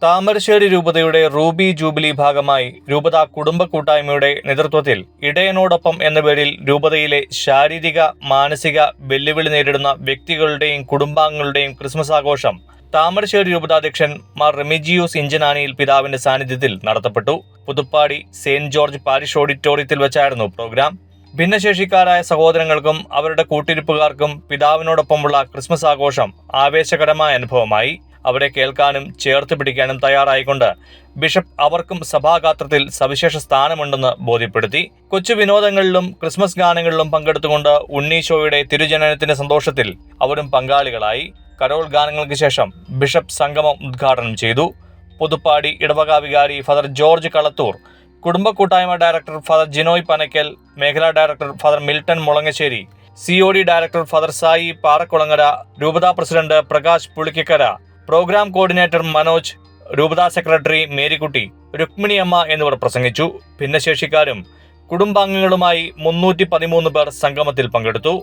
താമരശ്ശേരി രൂപതയുടെ Ruby jubilee ഭാഗമായി രൂപത കുടുംബ കൂട്ടായ്മയുടെ നേതൃത്വത്തിൽ ഇടയനോടൊപ്പം എന്ന പേരിൽ രൂപതയിലെ ശാരീരിക മാനസിക വെല്ലുവിളി നേരിടുന്ന വ്യക്തികളുടെയും കുടുംബാംഗങ്ങളുടെയും ക്രിസ്മസ് ആഘോഷം താമരശ്ശേരി രൂപതാധ്യക്ഷൻ മാർ റെമിജിയൂസ് ഇഞ്ചനാനിയിൽ പിതാവിന്റെ സാന്നിധ്യത്തിൽ നടത്തപ്പെട്ടു. പുതുപ്പാടി സെന്റ് ജോർജ് പാരിഷ് ഓഡിറ്റോറിയത്തിൽ വെച്ചായിരുന്നു പ്രോഗ്രാം. ഭിന്നശേഷിക്കാരായ സഹോദരങ്ങൾക്കും അവരുടെ കൂട്ടിരിപ്പുകാർക്കും പിതാവിനോടൊപ്പമുള്ള ക്രിസ്മസ് ആഘോഷം ആവേശകരമായ അനുഭവമായി. അവരെ കേൾക്കാനും ചേർത്ത് പിടിക്കാനും തയ്യാറായിക്കൊണ്ട് ബിഷപ്പ് അവർക്കും സഭാഗാത്രത്തിൽ സവിശേഷ സ്ഥാനമുണ്ടെന്ന് ബോധ്യപ്പെടുത്തി. കൊച്ചു വിനോദങ്ങളിലും ക്രിസ്മസ് ഗാനങ്ങളിലും പങ്കെടുത്തുകൊണ്ട് ഉണ്ണീശോയുടെ തിരുജനനത്തിന്റെ സന്തോഷത്തിൽ അവരും പങ്കാളികളായി. കരോൾ ഗാനങ്ങൾക്ക് ശേഷം ബിഷപ്പ് സംഗമം ഉദ്ഘാടനം ചെയ്തു. പുതുപ്പാടി ഇടവക വികാരി ഫാദർ ജോർജ് കളത്തൂർ, കുടുംബ കൂട്ടായ്മ ഡയറക്ടർ ഫാദർ ജിനോയ് പനക്കൽ, മേഖലാ director father Milton Mulangasseri, COD director father Sai Parakkulangara, രൂപതാ president Prakash Pulikkakkara, programme coordinator Manoj, രൂപതാ സെക്രട്ടറി മേരിക്കുട്ടി, രുക്മിണിയമ്മ എന്നിവർ പ്രസംഗിച്ചു. ഭിന്നശേഷിക്കാരും കുടുംബാംഗങ്ങളുമായി 313 പേർ സംഗമത്തിൽ പങ്കെടുത്തു.